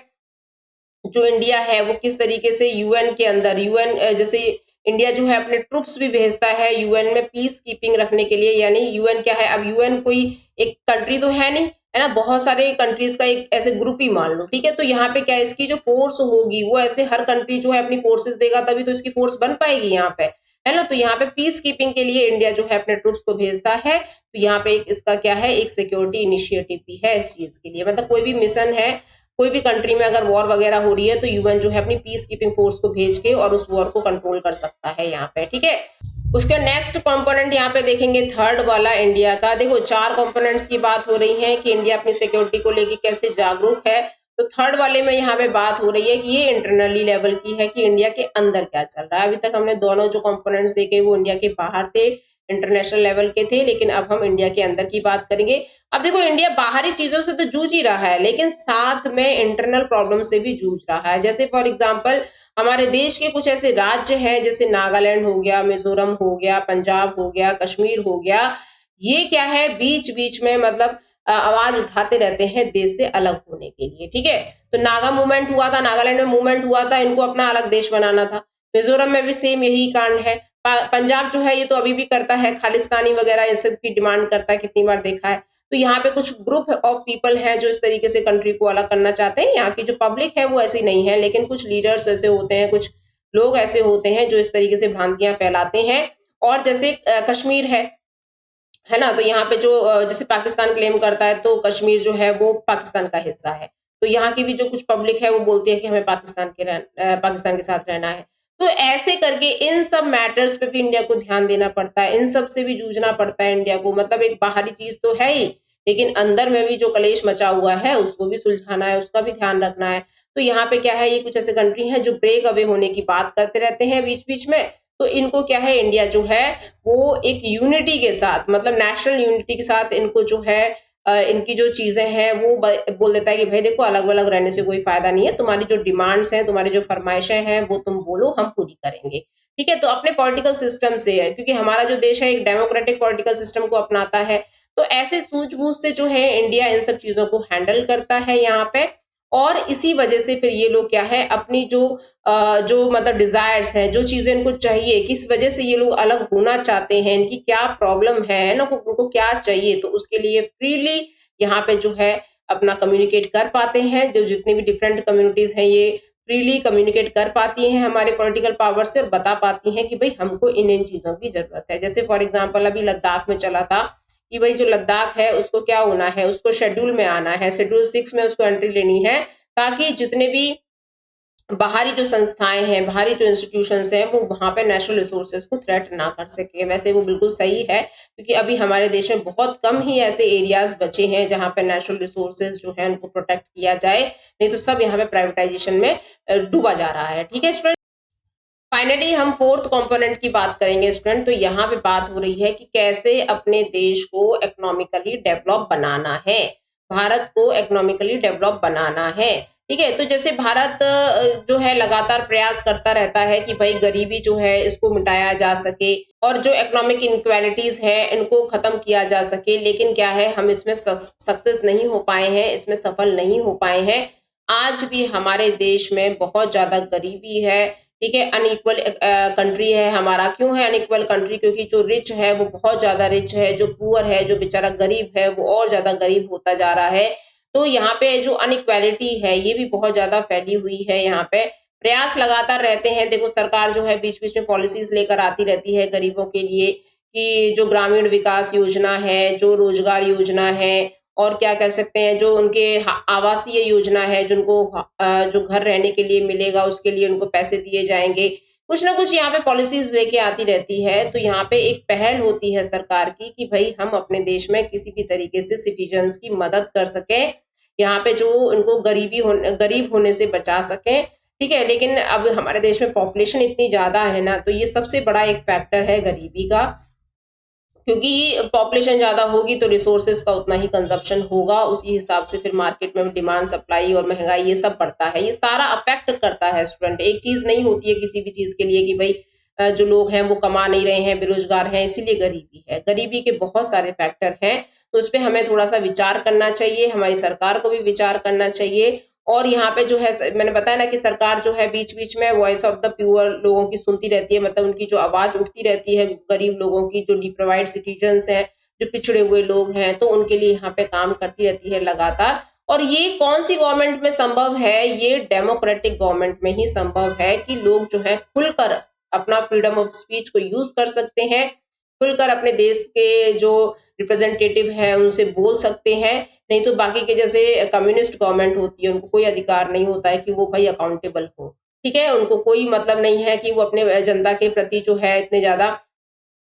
जो इंडिया है वो किस तरीके से यूएन के अंदर, यूएन जैसे इंडिया जो है अपने ट्रुप्स भी भेजता है यूएन में पीस कीपिंग रखने के लिए। यानी यूएन क्या है, अब यूएन कोई एक कंट्री तो है नहीं, है ना, बहुत सारे कंट्रीज का एक ऐसे ग्रुप ही मान लो, ठीक है। तो यहाँ पे क्या है, इसकी जो फोर्स होगी वो ऐसे हर कंट्री जो है अपनी फोर्सेस देगा तभी तो इसकी फोर्स बन पाएगी यहाँ पे, है ना। तो यहाँ पे पीस कीपिंग के लिए इंडिया जो है अपने ट्रुप्स को भेजता है। तो यहाँ पे एक इसका क्या है, एक सिक्योरिटी इनिशिएटिव भी है इस चीज के लिए। मतलब कोई भी मिशन है, कोई भी कंट्री में अगर वॉर वगैरह हो रही है तो यूएन जो है अपनी पीस कीपिंग फोर्स को भेज के और उस वॉर को कंट्रोल कर सकता है यहाँ पे, ठीक है। उसके नेक्स्ट कंपोनेंट यहाँ पे देखेंगे थर्ड वाला इंडिया का। देखो 4 कंपोनेंट्स की बात हो रही है कि इंडिया अपनी सिक्योरिटी को लेके कैसे जागरूक है तो थर्ड वाले में यहाँ पे बात हो रही है कि ये इंटरनली लेवल की है कि इंडिया के अंदर क्या चल रहा है। अभी तक हमने दोनों जो कंपोनेंट्स देखे वो इंडिया के बाहर थे, इंटरनेशनल लेवल के थे, लेकिन अब हम इंडिया के अंदर की बात करेंगे। अब देखो इंडिया बाहरी चीजों से तो जूझ ही रहा है, लेकिन साथ में इंटरनल प्रॉब्लम से भी जूझ रहा है। जैसे फॉर एग्जाम्पल हमारे देश के कुछ ऐसे राज्य हैं जैसे नागालैंड हो गया, मिजोरम हो गया, पंजाब हो गया, कश्मीर हो गया, ये क्या है बीच बीच में मतलब आवाज उठाते रहते हैं देश से अलग होने के लिए। ठीक है, तो नागा मूवमेंट हुआ था, नागालैंड में मूवमेंट हुआ था, इनको अपना अलग देश बनाना था। मिजोरम में भी सेम यही कांड है। पंजाब जो है ये तो अभी भी करता है, खालिस्तानी वगैरह ये सब की डिमांड करता है, कितनी बार देखा है। तो यहाँ पे कुछ ग्रुप ऑफ पीपल है जो इस तरीके से कंट्री को अलग करना चाहते हैं। यहाँ की जो पब्लिक है वो ऐसी नहीं है, लेकिन कुछ लीडर्स ऐसे होते हैं, कुछ लोग ऐसे होते हैं जो इस तरीके से भ्रांतियां फैलाते हैं। और जैसे कश्मीर है ना, तो यहाँ पे जो जैसे पाकिस्तान क्लेम करता है तो कश्मीर जो है वो पाकिस्तान का हिस्सा है। तो यहाँ की भी जो कुछ पब्लिक है वो बोलती है कि हमें पाकिस्तान के साथ रहना है। तो ऐसे करके इन सब मैटर्स पे भी इंडिया को ध्यान देना पड़ता है, इन सब से भी जूझना पड़ता है इंडिया को। मतलब एक बाहरी चीज तो है ही, लेकिन अंदर में भी जो कलेश मचा हुआ है उसको भी सुलझाना है, उसका भी ध्यान रखना है। तो यहाँ पे क्या है, ये कुछ ऐसे कंट्री हैं जो ब्रेक अवे होने की बात करते रहते हैं बीच बीच में। तो इनको क्या है, इंडिया जो है वो एक यूनिटी के साथ, मतलब नेशनल यूनिटी के साथ इनको जो है इनकी जो चीजें हैं वो बोल देता है कि भाई देखो अलग अलग रहने से कोई फायदा नहीं है, तुम्हारी जो डिमांड्स हैं, तुम्हारी जो फरमाइशें हैं वो तुम बोलो, हम पूरी करेंगे। ठीक है, तो अपने पॉलिटिकल सिस्टम से है, क्योंकि हमारा जो देश है एक डेमोक्रेटिक पॉलिटिकल सिस्टम को अपनाता है। तो ऐसे सूझबूझ से जो है इंडिया इन सब चीजों को हैंडल करता है यहाँ पे। और इसी वजह से फिर ये लोग क्या है अपनी जो मतलब डिजायर्स है, जो चीजें इनको चाहिए, किस वजह से ये लोग अलग होना चाहते हैं, इनकी क्या प्रॉब्लम है ना, उनको क्या चाहिए, तो उसके लिए फ्रीली यहाँ पे जो है अपना कम्युनिकेट कर पाते हैं। जो जितनी भी डिफरेंट कम्युनिटीज हैं ये फ्रीली कम्युनिकेट कर पाती हैं हमारे पॉलिटिकल पावर से, और बता पाती हैं कि भाई हमको इन इन चीजों की जरूरत है। जैसे फॉर एग्जाम्पल अभी लद्दाख में चला था कि भाई जो लद्दाख है उसको क्या होना है, उसको शेड्यूल में आना है, शेड्यूल 6 में उसको एंट्री लेनी है, ताकि जितने भी बाहरी जो संस्थाएं हैं, बाहरी जो इंस्टीट्यूशंस हैं, वो वहां पे नेशनल रिसोर्सेज को थ्रेट ना कर सके। वैसे वो बिल्कुल सही है, क्योंकि अभी हमारे देश में बहुत कम ही ऐसे एरियाज बचे हैं जहां पे नेशनल रिसोर्सेज जो है उनको प्रोटेक्ट किया जाए, नहीं तो सब यहाँ पे प्राइवेटाइजेशन में डूबा जा रहा है। ठीक है स्टूडेंट, फाइनली हम फोर्थ कंपोनेंट की बात करेंगे स्टूडेंट। तो यहाँ पे बात हो रही है कि कैसे अपने देश को इकोनॉमिकली डेवलप बनाना है, भारत को इकोनॉमिकली डेवलप बनाना है। ठीक है, तो जैसे भारत जो है लगातार प्रयास करता रहता है कि भाई गरीबी जो है इसको मिटाया जा सके, और जो इकोनॉमिक इनक्वालिटीज है इनको खत्म किया जा सके, लेकिन क्या है हम इसमें सक्सेस नहीं हो पाए हैं, इसमें सफल नहीं हो पाए हैं। आज भी हमारे देश में बहुत ज्यादा गरीबी है। ठीक है, अनइक्वल कंट्री है हमारा। क्यों है अनइक्वल कंट्री? क्योंकि जो रिच है वो बहुत ज्यादा रिच है, जो पुअर है, जो बेचारा गरीब है, वो और ज्यादा गरीब होता जा रहा है। तो यहाँ पे जो अनइक्वालिटी है ये भी बहुत ज्यादा फैली हुई है। यहाँ पे प्रयास लगातार रहते हैं, देखो सरकार जो है बीच बीच में पॉलिसीज लेकर आती रहती है गरीबों के लिए, कि जो ग्रामीण विकास योजना है, जो रोजगार योजना है, और क्या कह सकते हैं जो उनके आवासीय योजना है, जिनको जो घर रहने के लिए मिलेगा उसके लिए उनको पैसे दिए जाएंगे। कुछ ना कुछ यहाँ पे पॉलिसीज लेके आती रहती है। तो यहाँ पे एक पहल होती है सरकार की कि भाई हम अपने देश में किसी भी तरीके से सिटीजन्स की मदद कर सके, यहाँ पे जो उनको गरीब होने से बचा सके। ठीक है, लेकिन अब हमारे देश में पॉपुलेशन इतनी ज्यादा है ना, तो ये सबसे बड़ा एक फैक्टर है गरीबी का, क्योंकि पॉपुलेशन ज्यादा होगी तो रिसोर्सेज का उतना ही कंजप्शन होगा, उसी हिसाब से फिर मार्केट में डिमांड सप्लाई और महंगाई ये सब बढ़ता है। ये सारा अफेक्ट करता है स्टूडेंट, एक चीज नहीं होती है किसी भी चीज के लिए कि भाई जो लोग हैं वो कमा नहीं रहे हैं, बेरोजगार हैं इसीलिए गरीबी है। गरीबी के बहुत सारे फैक्टर हैं, तो इस पे हमें थोड़ा सा विचार करना चाहिए, हमारी सरकार को भी विचार करना चाहिए। और यहाँ पे जो है मैंने बताया ना कि सरकार जो है बीच बीच में वॉइस ऑफ द प्यूअर लोगों की सुनती रहती है, मतलब उनकी जो आवाज उठती रहती है गरीब लोगों की, जो डिप्राइव्ड सिटीजन्स हैं, जो पिछड़े हुए लोग हैं, तो उनके लिए यहाँ पे काम करती रहती है लगातार। और ये कौन सी गवर्नमेंट में संभव है? ये डेमोक्रेटिक गवर्नमेंट में ही संभव है कि लोग जो है खुलकर अपना फ्रीडम ऑफ स्पीच को यूज कर सकते हैं, खुलकर अपने देश के जो रिप्रेजेंटेटिव है उनसे बोल सकते हैं। नहीं तो बाकी के जैसे कम्युनिस्ट गवर्नमेंट होती है उनको कोई अधिकार नहीं होता है कि वो भाई अकाउंटेबल हो। ठीक है, उनको कोई मतलब नहीं है कि वो अपने जनता के प्रति जो है इतने ज्यादा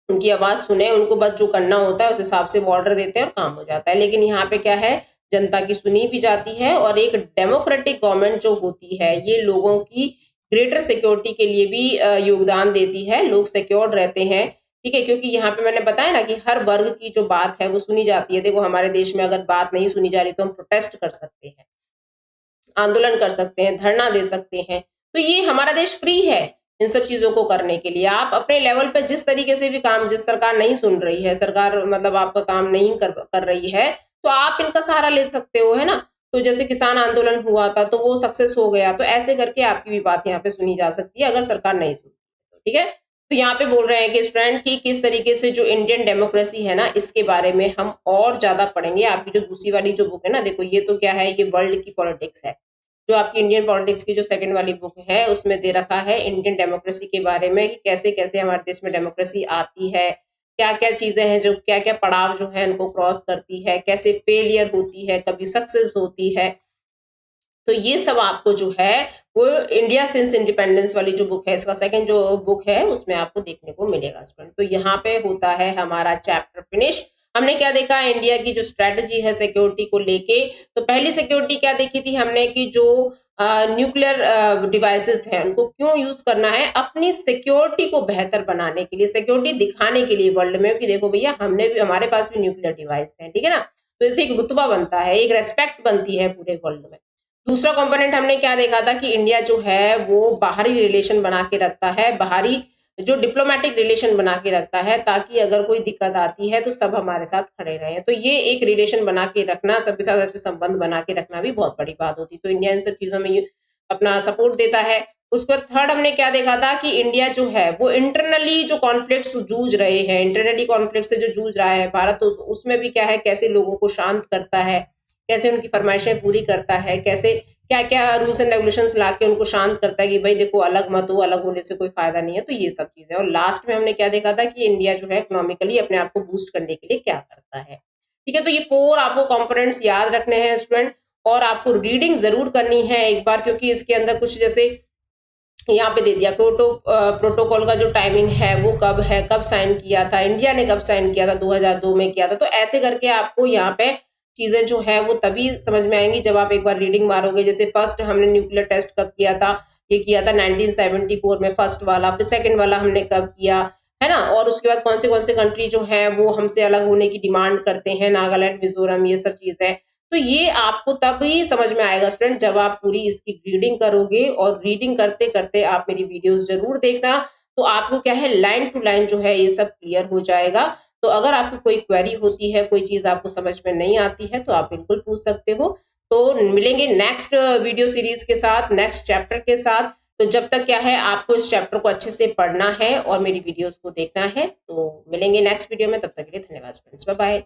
उनकी आवाज सुने, उनको बस जो करना होता है उस हिसाब से बॉर्डर देते हैं और काम हो जाता है। लेकिन यहाँ पे क्या है, जनता की सुनी भी जाती है, और एक डेमोक्रेटिक गवर्नमेंट जो होती है ये लोगों की ग्रेटर सिक्योरिटी के लिए भी योगदान देती है, लोग सिक्योर्ड रहते हैं, ठीक है, क्योंकि यहाँ पे मैंने बताया ना कि हर वर्ग की जो बात है वो सुनी जाती है। देखो हमारे देश में अगर बात नहीं सुनी जा रही तो हम प्रोटेस्ट कर सकते हैं, आंदोलन कर सकते हैं, धरना दे सकते हैं। तो ये हमारा देश फ्री है इन सब चीजों को करने के लिए। आप अपने लेवल पे जिस तरीके से भी काम, जिस सरकार नहीं सुन रही है, सरकार मतलब आपका काम नहीं कर रही है, तो आप इनका सहारा ले सकते हो, है ना। तो जैसे किसान आंदोलन हुआ था तो वो सक्सेस हो गया, तो ऐसे करके आपकी भी बात यहाँ पे सुनी जा सकती है अगर सरकार नहीं सुनती, ठीक है। तो यहाँ पे बोल रहे हैं कि स्टूडेंट की किस तरीके से जो इंडियन डेमोक्रेसी है ना, इसके बारे में हम और ज्यादा पढ़ेंगे। आपकी जो दूसरी वाली जो बुक है ना, देखो ये तो क्या है, ये वर्ल्ड की पॉलिटिक्स है। जो आपकी इंडियन पॉलिटिक्स की जो सेकंड वाली बुक है उसमें दे रखा है इंडियन डेमोक्रेसी के बारे में कि कैसे कैसे हमारे देश में डेमोक्रेसी आती है, क्या क्या चीजें हैं, जो क्या क्या पड़ाव जो है उनको क्रॉस करती है, कैसे फेलियर होती है, कभी सक्सेस होती है। तो ये सब आपको जो है वो इंडिया सिंस इंडिपेंडेंस वाली जो बुक है, इसका सेकंड जो बुक है उसमें आपको देखने को मिलेगा स्टूडेंट। तो यहाँ पे होता है हमारा चैप्टर फिनिश। हमने क्या देखा, इंडिया की जो स्ट्रेटजी है सिक्योरिटी को लेके। तो पहली सिक्योरिटी क्या देखी थी हमने कि जो न्यूक्लियर डिवाइसेस हैं उनको क्यों यूज करना है, अपनी सिक्योरिटी को बेहतर बनाने के लिए, सिक्योरिटी दिखाने के लिए वर्ल्ड में कि देखो भैया हमने भी, हमारे पास भी न्यूक्लियर डिवाइस है, ठीक है ना। तो इससे एक रुतबा बनता है, एक रेस्पेक्ट बनती है पूरे वर्ल्ड में। दूसरा कंपोनेंट हमने क्या देखा था कि इंडिया जो है वो बाहरी रिलेशन बना के रखता है, बाहरी जो डिप्लोमेटिक रिलेशन बना के रखता है, ताकि अगर कोई दिक्कत आती है तो सब हमारे साथ खड़े रहे। तो ये एक रिलेशन बना के रखना, सबके साथ ऐसे संबंध बना के रखना भी बहुत बड़ी बात होती है। तो इंडिया इन सब चीजों में अपना सपोर्ट देता है। उसके बाद थर्ड हमने क्या देखा था कि इंडिया जो है वो इंटरनली जो कॉन्फ्लिक्ट्स जूझ रहे हैं, इंटरनली कॉन्फ्लिक्ट से जो जूझ रहा है भारत, तो उसमें भी क्या है, कैसे लोगों को शांत करता है, कैसे उनकी फरमाइशें पूरी करता है, कैसे क्या क्या रूल्स एंड रेगुलेशंस लाके उनको शांत करता है कि भाई देखो अलग मत हो, अलग होने से कोई फायदा नहीं है। तो ये सब चीजें। और लास्ट में हमने क्या देखा था कि इंडिया जो है इकोनॉमिकली अपने आप को बूस्ट करने के लिए क्या करता है, ठीक है। तो ये 4 आपको कंपोनेंट्स याद रखने हैं स्टूडेंट, और आपको रीडिंग जरूर करनी है एक बार, क्योंकि इसके अंदर कुछ जैसे यहाँ पे दे दिया प्रोटोकॉल का जो टाइमिंग है वो कब है, कब साइन किया था, इंडिया ने कब साइन किया था, 2002 में किया था। तो ऐसे करके आपको यहाँ पे चीजें जो है वो तभी समझ में आएंगी जब आप एक बार रीडिंग मारोगे। जैसे फर्स्ट हमने न्यूक्लियर टेस्ट कब किया था, ये किया था 1974 में फर्स्ट वाला, फिर सेकंड वाला हमने कब किया, है ना। और उसके बाद कौन से कंट्री जो है वो हमसे अलग होने की डिमांड करते हैं, नागालैंड, मिजोरम, ये सब चीजें। तो ये आपको तभी समझ में आएगा स्टूडेंट जब आप पूरी इसकी रीडिंग करोगे, और रीडिंग करते करते आप मेरी वीडियोस जरूर देखना। तो आपको क्या है, लाइन टू लाइन जो है ये सब क्लियर हो जाएगा। तो अगर आपको कोई क्वेरी होती है, कोई चीज आपको समझ में नहीं आती है, तो आप बिल्कुल पूछ सकते हो। तो मिलेंगे नेक्स्ट वीडियो सीरीज के साथ, नेक्स्ट चैप्टर के साथ। तो जब तक क्या है, आपको इस चैप्टर को अच्छे से पढ़ना है और मेरी वीडियोस को देखना है। तो मिलेंगे नेक्स्ट वीडियो में, तब तक के लिए धन्यवाद फ्रेंड्स, बाय बाय।